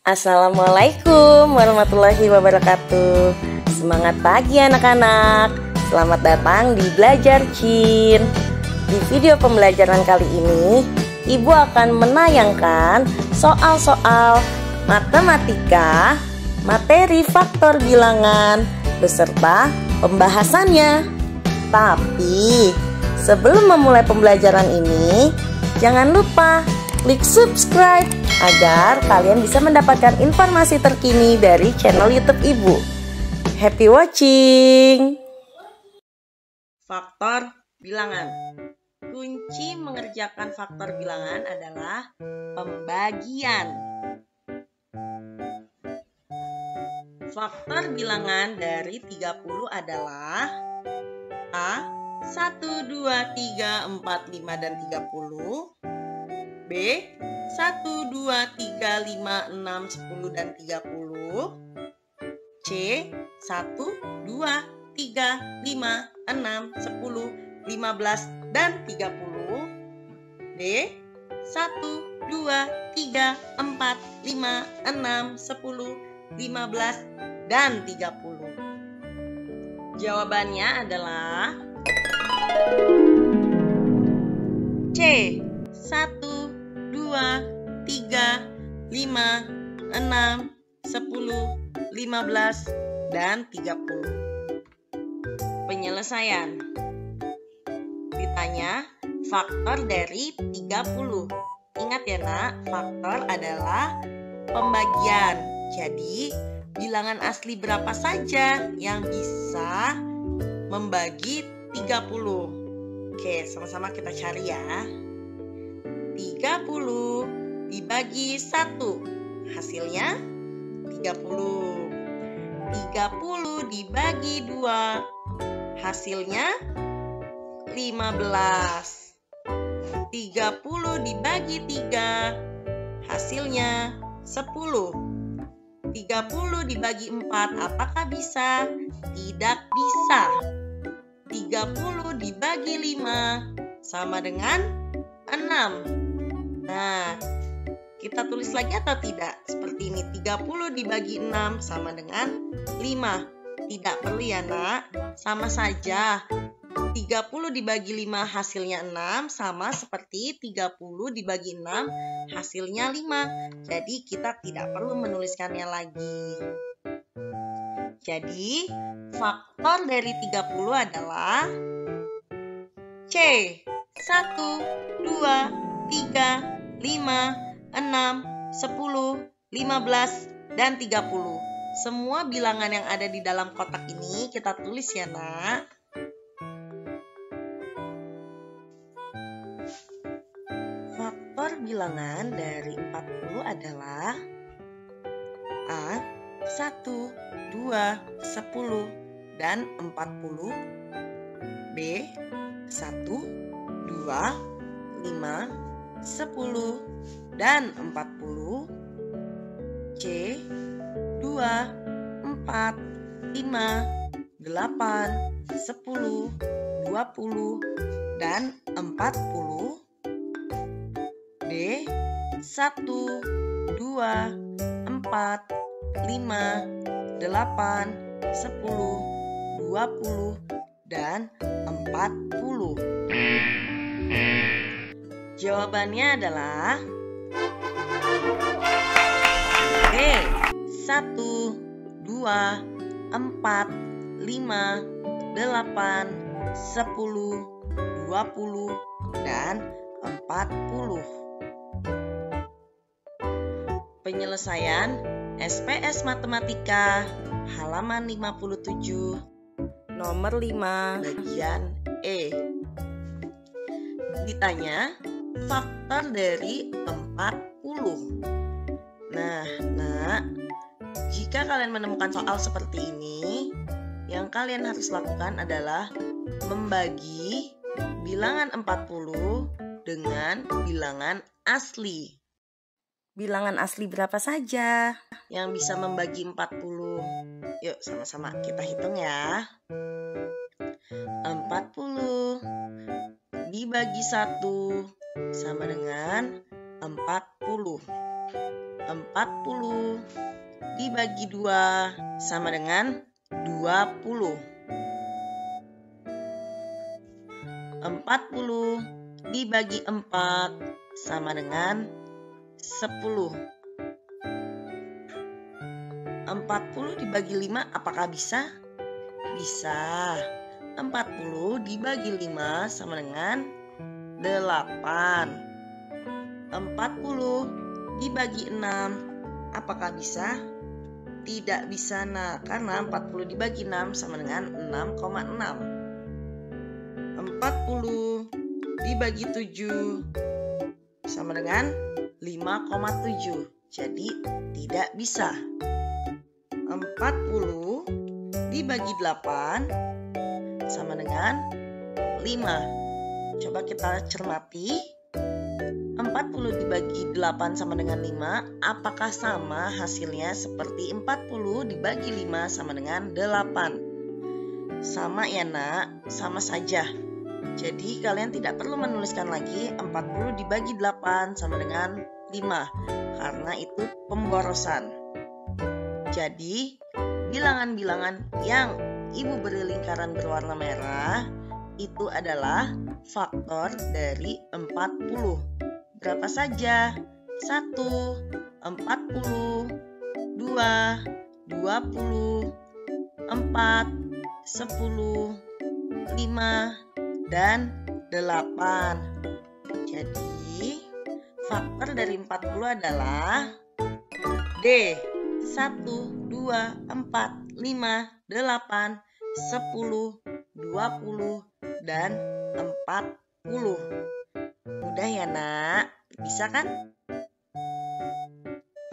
Assalamualaikum warahmatullahi wabarakatuh. Semangat pagi anak-anak. Selamat datang di Belajar Cin. Di video pembelajaran kali ini, Ibu akan menayangkan soal-soal matematika, materi faktor bilangan, beserta pembahasannya. Tapi sebelum memulai pembelajaran ini, jangan lupa klik subscribe agar kalian bisa mendapatkan informasi terkini dari channel YouTube Ibu. Happy watching! Faktor bilangan. Kunci mengerjakan faktor bilangan adalah pembagian. Faktor bilangan dari 30 adalah A. 1, 2, 3, 4, 5, dan 30. B. 1, 2, 3, 5, 6, 10, dan 30. C. 1, 2, 3, 5, 6, 10, 15, dan 30. D. 1, 2, 3, 4, 5, 6, 10, 15, dan 30. Jawabannya adalah C. 1, 2, 3, 5, 6, 10, 15, dan 30. Penyelesaian. Ditanya faktor dari 30. Ingat ya nak, faktor adalah pembagian. Jadi bilangan asli berapa saja yang bisa membagi 30? Oke, sama-sama kita cari ya. 30 dibagi 1, hasilnya 30. 30 dibagi 2, hasilnya 15. 30 dibagi 3, hasilnya 10. 30 dibagi 4, apakah bisa? Tidak bisa. 30 dibagi 5 sama dengan 6. Nah, kita tulis lagi atau tidak? Seperti ini, 30 dibagi 6 sama dengan 5. Tidak perlu ya nak, sama saja. 30 dibagi 5 hasilnya 6, sama seperti 30 dibagi 6 hasilnya 5. Jadi kita tidak perlu menuliskannya lagi. Jadi faktor dari 30 adalah C. 1, 2, 3, 5, 6, 10, 15, dan 30. Semua bilangan yang ada di dalam kotak ini kita tulis ya nak. Faktor bilangan dari 40 adalah A. 1, 2, 10, dan 40. B. 1, 2, 5, 10, dan 40. C. 2, 4, 5, 8, 10, 20, dan 40. D. 1, 2, 4, 5, 8, 10, 20, dan 40. Jawabannya adalah B. 1, 2, 4, 5, 8, 10, 20, dan 40. Penyelesaian SPS Matematika halaman 57 nomor 5 bagian E. Ditanya faktor dari 40. Nah, jika kalian menemukan soal seperti ini, yang kalian harus lakukan adalah membagi bilangan 40 dengan bilangan asli. Bilangan asli berapa saja yang bisa membagi 40? Yuk sama-sama kita hitung ya. 40 dibagi 1 sama dengan 40. 40 dibagi 2 sama dengan 20. 40 dibagi 4 sama dengan 10. 40 dibagi 5 apakah bisa? Bisa. 40 dibagi 5 sama dengan 8. 40 dibagi 6 apakah bisa? Tidak bisa, nah, karena 40 dibagi 6 sama dengan 6,6. 40 dibagi 7 sama dengan 5,7. Jadi tidak bisa. 40 dibagi 8 sama dengan 5. Coba kita cermati. 40 dibagi 8 sama dengan 5. Apakah sama hasilnya seperti 40 dibagi 5 sama dengan 8? Sama ya nak, sama saja. Jadi kalian tidak perlu menuliskan lagi 40 dibagi 8 sama dengan 5. Karena itu pemborosan. Jadi bilangan-bilangan yang ibu beri lingkaran berwarna merah itu adalah faktor dari 40. Berapa saja? 1, 40, 2, 20, 4, 10, 5, dan 8. Jadi faktor dari 40 adalah D. 1, 2, 4, 5, 8, 10, 20, dan 40. Mudah ya nak? Bisa kan?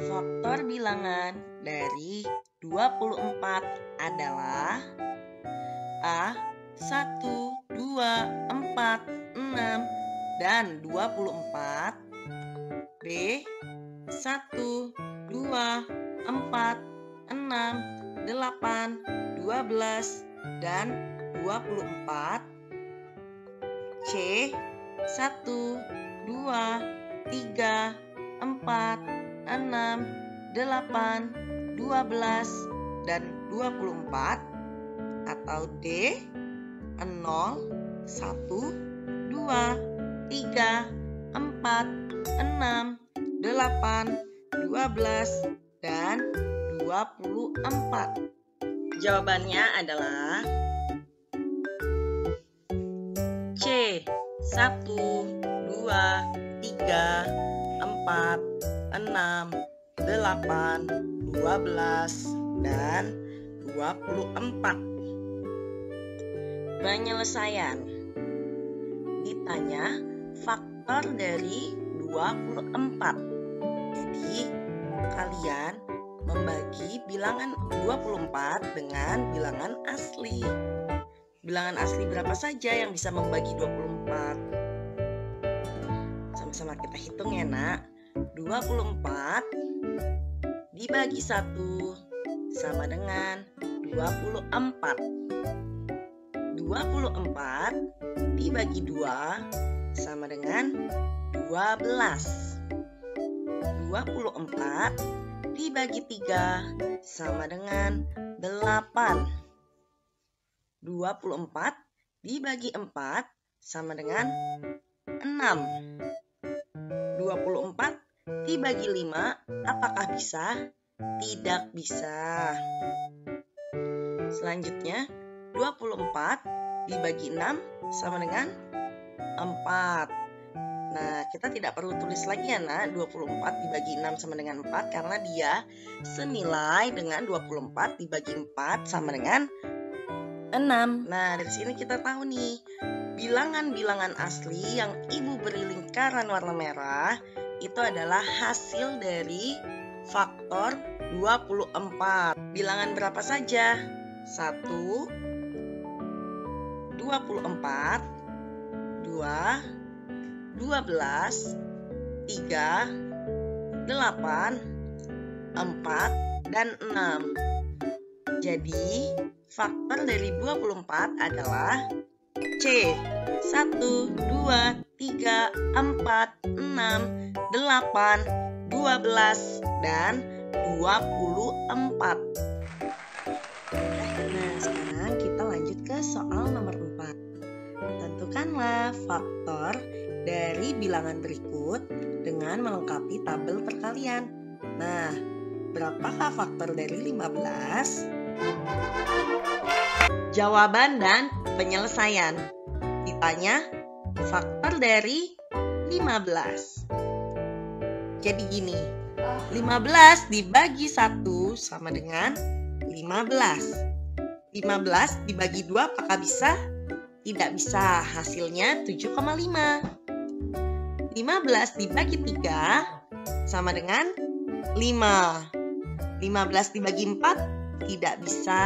Faktor bilangan dari 24 adalah A. 1, 2, 4, 6, dan 24. B. 1, 2, 4, 6, 8, 12, dan 24. C. 1, 2, 3, 4, 6, 8, 12, dan 24. Atau D. 0, 1, 2, 3, 4, 6, 8, 12, dan 24. Jawabannya adalah C. 1, 2, 3, 4, 6, 8, 12, dan 24. Penyelesaian. Ditanya faktor dari 24. Jadi kalian membagi bilangan 24 dengan bilangan asli. Bilangan asli berapa saja yang bisa membagi 24? Sama-sama kita hitung ya nak. 24 dibagi 1 sama dengan 24. 24 dibagi 2 sama dengan 12. 24 dibagi 3 sama dengan 8. 24 dibagi 4 sama dengan 6. 24 dibagi 5 apakah bisa? Tidak bisa. Selanjutnya 24 dibagi 6 sama dengan 4. Nah, kita tidak perlu tulis lagi ya nak, 24 dibagi 6 sama dengan 4 karena dia senilai dengan 24 dibagi 4 sama dengan 6. Nah, dari sini kita tahu nih, bilangan-bilangan asli yang ibu beri lingkaran warna merah itu adalah hasil dari faktor 24. Bilangan berapa saja? 1, 24, 2, 12, 3, 8, 4, dan 6. Jadi faktor dari 24 adalah C. 1, 2, 3, 4, 6, 8, 12, dan 24. Nah, sekarang kita lanjut ke soal nomor 4. Tentukanlah faktor dari bilangan berikut dengan melengkapi tabel perkalian. Nah, berapakah faktor dari 15? Jawaban dan penyelesaian. Ditanya faktor dari 15. Jadi gini, 15 dibagi 1 sama dengan 15. 15 dibagi 2 apakah bisa? Tidak bisa, hasilnya 7,5. 15 dibagi 3 sama dengan 5. 15 dibagi 4 tidak bisa.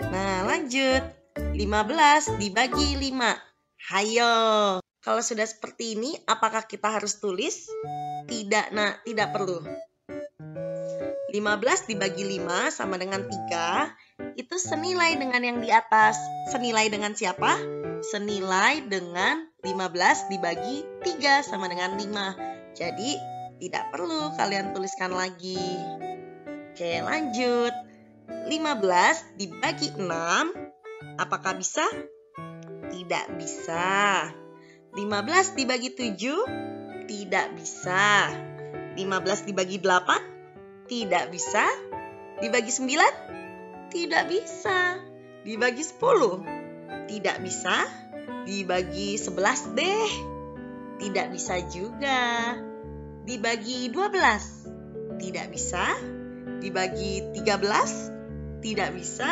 Nah, lanjut. 15 dibagi 5. Hayo. Kalau sudah seperti ini, apakah kita harus tulis? Tidak, nak, tidak perlu. 15 dibagi 5 sama dengan 3. Itu senilai dengan yang di atas. Senilai dengan siapa? Senilai dengan 15 dibagi 3 sama dengan 5. Jadi, tidak perlu kalian tuliskan lagi. Oke, lanjut. 15 dibagi 6. Apakah bisa? Tidak bisa. 15 dibagi 7? Tidak bisa. 15 dibagi 8? Tidak bisa. Dibagi 9? Tidak bisa. Dibagi 10? Tidak bisa. Dibagi 11 deh. Tidak bisa juga. Dibagi 12? Tidak bisa. Dibagi 13? Tidak bisa.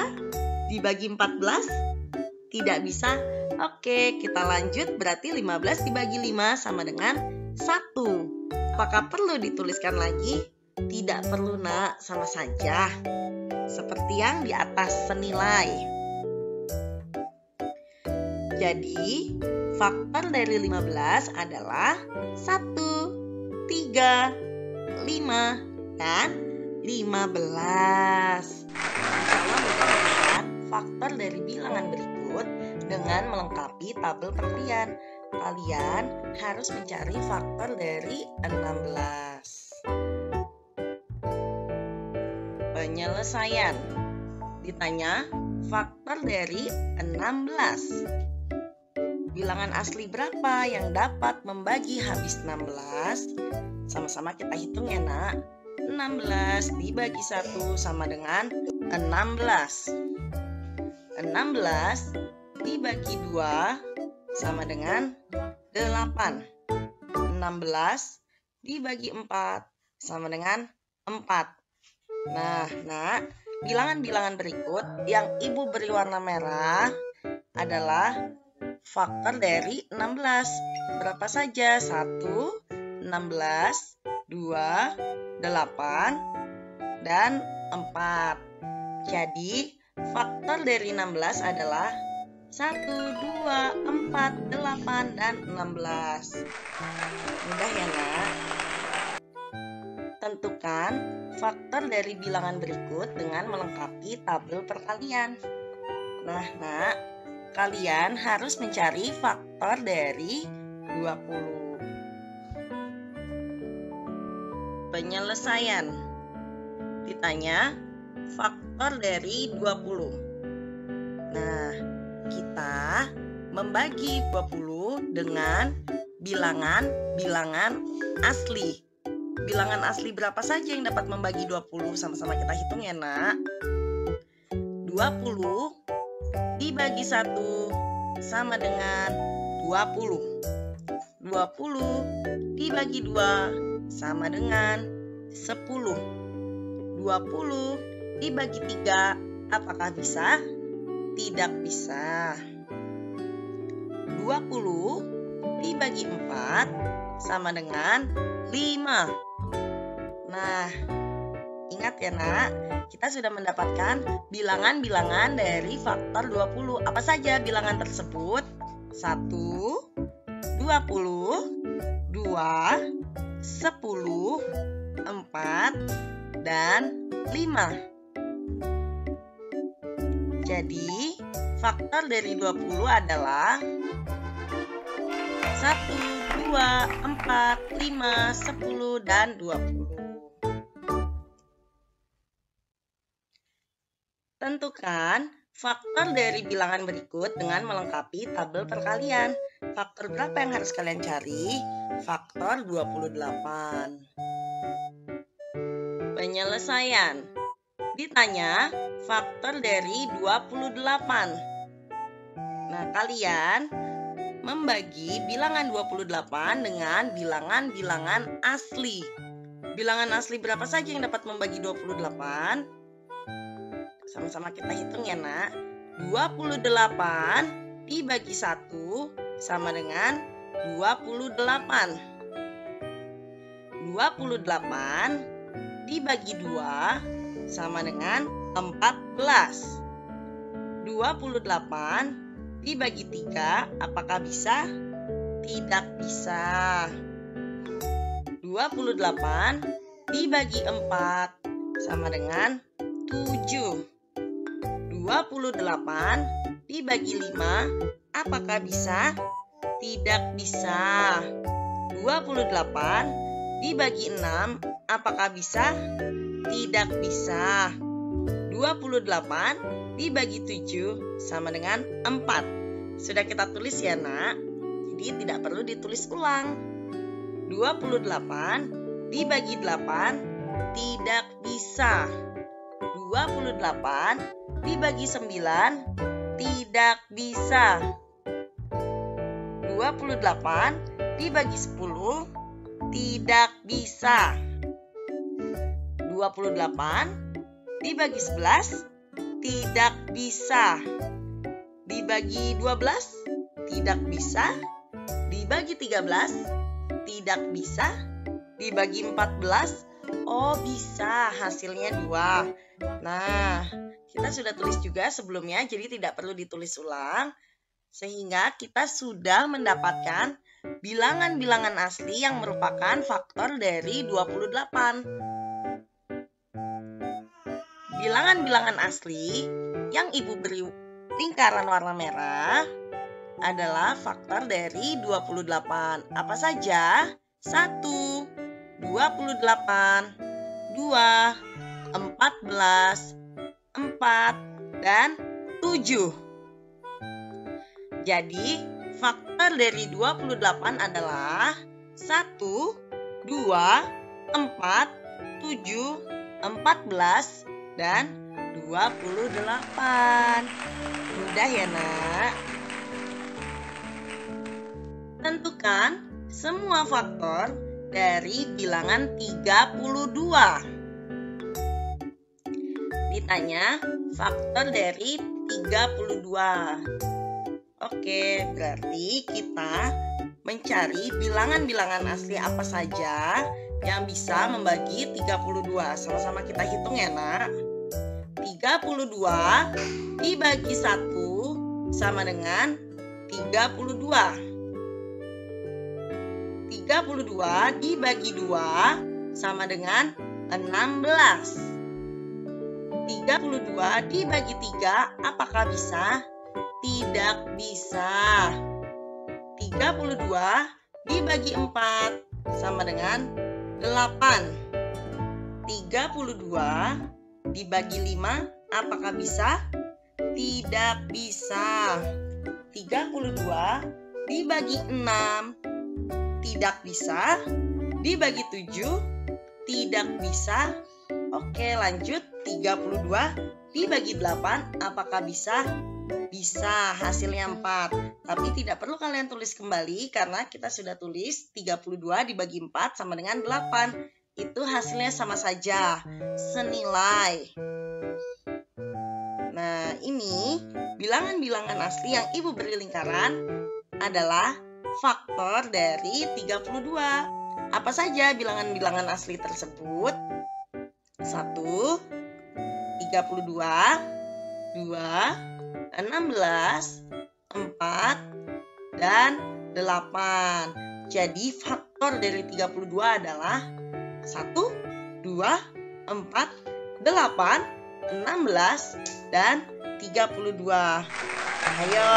Dibagi 14? Tidak bisa. Oke, kita lanjut. Berarti 15 dibagi 5 sama dengan 1. Apakah perlu dituliskan lagi? Tidak perlu, nak. Sama saja. Seperti yang di atas, senilai. Jadi, faktor dari 15 adalah 1, 3, 5, dan 15. Insya Allah mudah melihat faktor dari bilangan berikut dengan melengkapi tabel perkalian. Kalian harus mencari faktor dari 16. Penyelesaian. Ditanya faktor dari 16. Bilangan asli berapa yang dapat membagi habis 16? Sama-sama kita hitung ya, nak. 16 dibagi 1 sama dengan 16. 16 dibagi 2 sama dengan 8. 16 dibagi 4 sama dengan 4. Nah, nak, bilangan-bilangan berikut yang ibu beri warna merah adalah faktor dari 16. Berapa saja? 1, 16, 2, 8, dan 4. Jadi, faktor dari 16 adalah 1, 2, 4, 8, dan 16. Mudah ya, nak? Tentukan faktor dari bilangan berikut dengan melengkapi tabel perkalian. Nah, nak, kalian harus mencari faktor dari 20. Penyelesaian. Ditanya faktor dari 20. Nah, kita membagi 20 dengan bilangan asli. Bilangan asli berapa saja yang dapat membagi 20? Sama-sama kita hitung ya, nak. 20 dibagi 1 sama dengan 20. 20 dibagi 2 sama dengan 10. 20 dibagi 3 apakah bisa? Tidak bisa. 20 dibagi 4 sama dengan 5. Nah, ingat ya, nak, kita sudah mendapatkan bilangan-bilangan dari faktor 20. Apa saja bilangan tersebut? 1, 20, 2, 10, 4, dan 5. Jadi, faktor dari 20 adalah 1, 2, 4, 5, 10, dan 20. Tentukan faktor dari bilangan berikut dengan melengkapi tabel perkalian. Faktor berapa yang harus kalian cari? Faktor 28. Penyelesaian. Ditanya faktor dari 28. Nah, kalian membagi bilangan 28 dengan bilangan-bilangan asli. Bilangan asli berapa saja yang dapat membagi 28? Sama-sama kita hitung ya, Nak. 28 dibagi 1 sama dengan 28. 28 dibagi 2 sama dengan 14. 28 dibagi 3, apakah bisa? Tidak bisa. 28 dibagi 4 sama dengan 7. 28 dibagi 5, apakah bisa? Tidak bisa. 28 dibagi 6, apakah bisa? Tidak bisa. 28 dibagi 7 sama dengan 4. Sudah kita tulis ya, Nak. Jadi tidak perlu ditulis ulang. 28 dibagi 8 tidak bisa. 28 dibagi 9 tidak bisa. 28 dibagi 10 tidak bisa. 28 dibagi 11 tidak bisa. Dibagi 12 tidak bisa. Dibagi 13 tidak bisa. Dibagi 14 oh bisa, hasilnya 2. Nah, kita sudah tulis juga sebelumnya, jadi tidak perlu ditulis ulang. Sehingga kita sudah mendapatkan bilangan-bilangan asli yang merupakan faktor dari 28. Bilangan-bilangan asli yang Ibu beri lingkaran warna merah adalah faktor dari 28. Apa saja? 1, 28, 2, 14, 4, dan 7. Jadi, faktor dari 28 adalah 1, 2, 4, 7, 14, dan 28. Mudah ya, Nak? Tentukan semua faktor dari bilangan 32. Ditanya faktor dari 32. Oke, berarti kita mencari bilangan-bilangan asli apa saja yang bisa membagi 32. Sama-sama kita hitung ya, Nak. 32 dibagi 1 sama dengan 32. 32 dibagi 2 sama dengan 16. 32 dibagi 3, apakah bisa? Tidak bisa. 32 dibagi 4 sama dengan 8. 32 dibagi 5, apakah bisa? Tidak bisa. 32 dibagi 6, tidak bisa. Dibagi 7, tidak bisa. Oke, lanjut. 32 dibagi 8, apakah bisa? Bisa, hasilnya 4. Tapi tidak perlu kalian tulis kembali karena kita sudah tulis 32 dibagi 4 sama dengan 8. Itu hasilnya sama saja, senilai. Nah, ini bilangan-bilangan asli yang Ibu beri lingkaran adalah faktor dari 32. Apa saja bilangan-bilangan asli tersebut? 1, 32, 2, 16, 4, dan 8. Jadi faktor dari 32 adalah 1, 2, 4, 8, 16, dan 32. Ayo,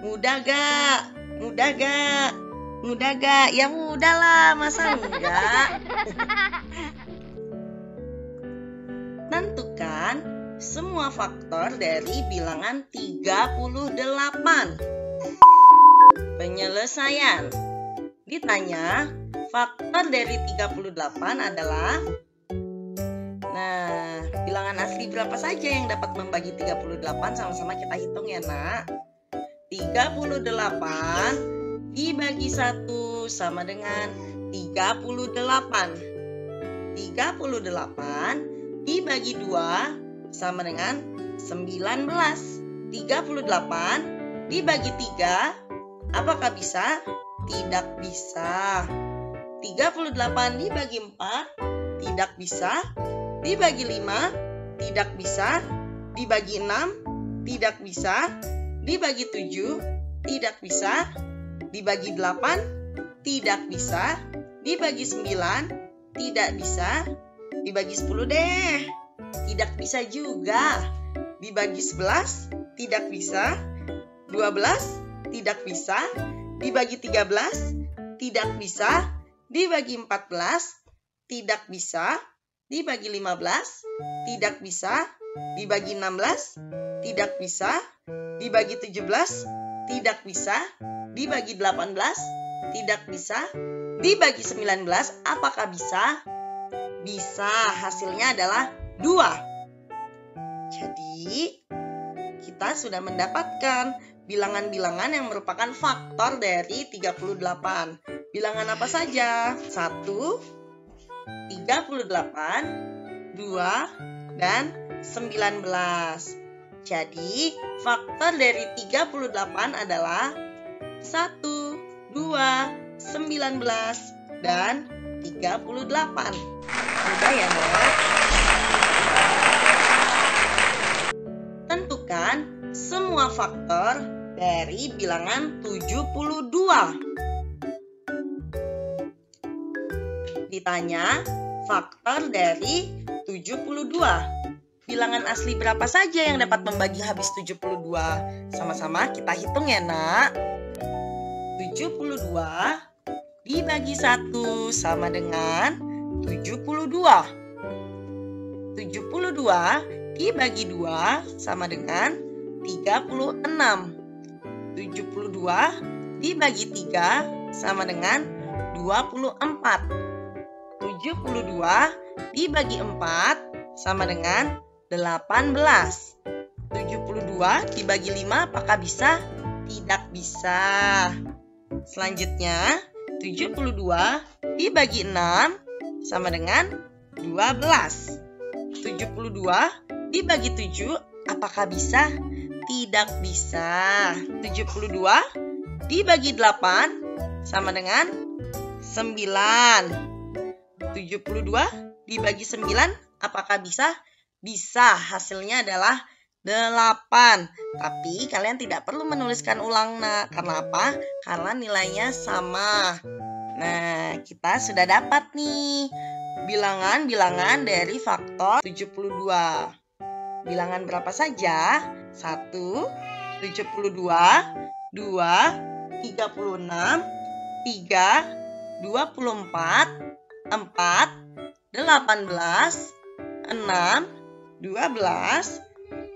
mudah gak? Mudah gak? Mudah gak? Ya mudah lah, masa enggak? Tentukan semua faktor dari bilangan 38. Penyelesaian. Ditanya, faktor dari 38 adalah... Nah, bilangan asli berapa saja yang dapat membagi 38? Sama-sama kita hitung ya, Nak. 38 dibagi 1 sama dengan 38. 38 dibagi 2 sama dengan 19. 38 dibagi 3, apakah bisa? Tidak bisa. 38 dibagi 4, tidak bisa. Dibagi 5, tidak bisa. Dibagi 6, tidak bisa. Dibagi 7, tidak bisa. Dibagi 8, tidak bisa. Dibagi 9, tidak bisa. Dibagi 10 deh, tidak bisa juga. Dibagi 11, tidak bisa. 12, tidak bisa. Dibagi 13, tidak bisa. Dibagi 14, tidak bisa. Dibagi 15, tidak bisa. Dibagi 16, tidak bisa. Dibagi 17, tidak bisa. Dibagi 18, tidak bisa. Dibagi 19, apakah bisa? Bisa, hasilnya adalah 2. Jadi, kita sudah mendapatkan bilangan-bilangan yang merupakan faktor dari 38. Bilangan apa saja? 1, 38, 2, dan 19. Jadi, faktor dari 38 adalah 1, 2, 19, dan 38. Mudah ya, Nak? Tentukan semua faktor dari bilangan 72. Ditanya, faktor dari 72. Bilangan asli berapa saja yang dapat membagi habis 72? Sama-sama kita hitung ya, Nak. 72 dibagi 1 sama dengan 72. 72 dibagi 2 sama dengan 36. 72 dibagi 3 sama dengan 24. 72 dibagi 4 sama dengan 18. 72 dibagi 5 apakah bisa? Tidak bisa. Selanjutnya, 72 dibagi 6 sama dengan 12. 72 dibagi 7 apakah bisa? Tidak bisa. 72 dibagi 8 sama dengan 9. 72 dibagi 9 apakah bisa? Bisa, hasilnya adalah 8. Tapi kalian tidak perlu menuliskan ulang, Nak. Karena apa? Karena nilainya sama. Nah, kita sudah dapat nih bilangan-bilangan dari faktor 72. Bilangan berapa saja? 1, 72, 2, 36, 3, 24, 4, 18, 6, 12,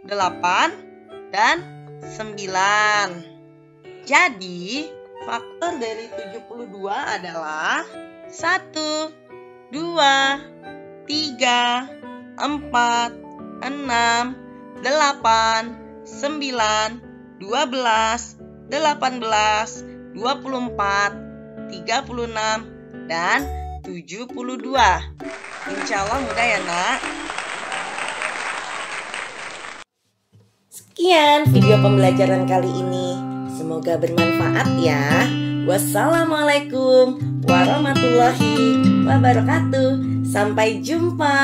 8, dan 9. Jadi, faktor dari 72 adalah 1, 2, 3, 4, 6, 8, 9, 12, 18, 24, 36, dan 72. Insya Allah mudah ya, Nak. Sekian video pembelajaran kali ini. Semoga bermanfaat ya. Wassalamualaikum warahmatullahi wabarakatuh. Sampai jumpa.